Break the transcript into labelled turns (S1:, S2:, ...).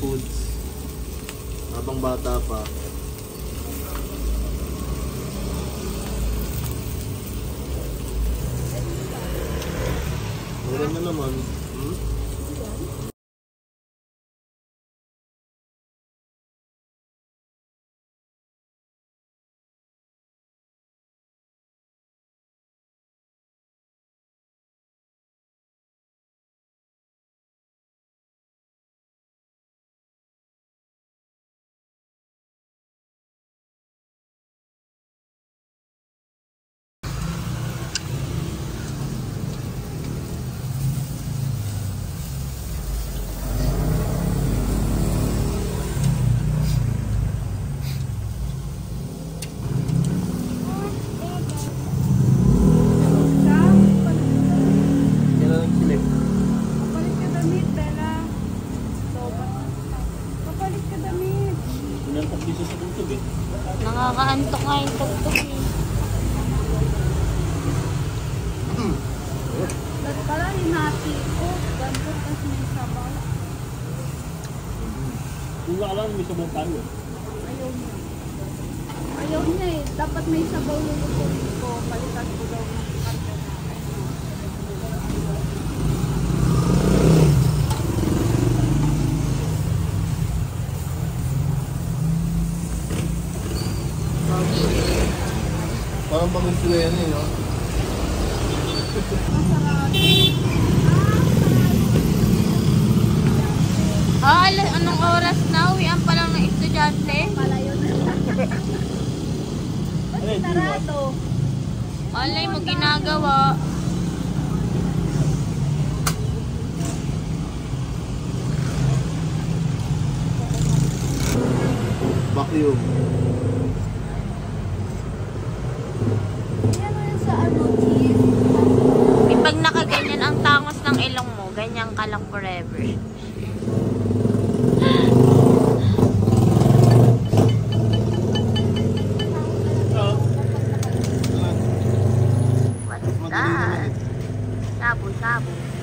S1: foods. Habang bata pa. Maganda naman.
S2: Nakakaantok nga yung tugtog eh.
S3: Ba't pala hinati ko? Ganto kasi may sabaw.
S1: Kung alam, may sabaw tayo.
S3: Ayaw niya. Ayaw niya eh. Dapat may sabaw lulutuin ko. Palitan ko daw ng karton.
S1: Parang pag-influence eh, no?
S2: Anong oras na? Uwian pa lang ng estudyante?
S3: Palayo na lang. Ba't sinarado?
S2: Alay mo ginagawa.
S1: Vacuum.
S3: Yan o yun sa ano, cheese.
S2: Pag nakaganyan ang tangos ng ilong mo, ganyan ka lang forever. What's that? Shabu-shabu.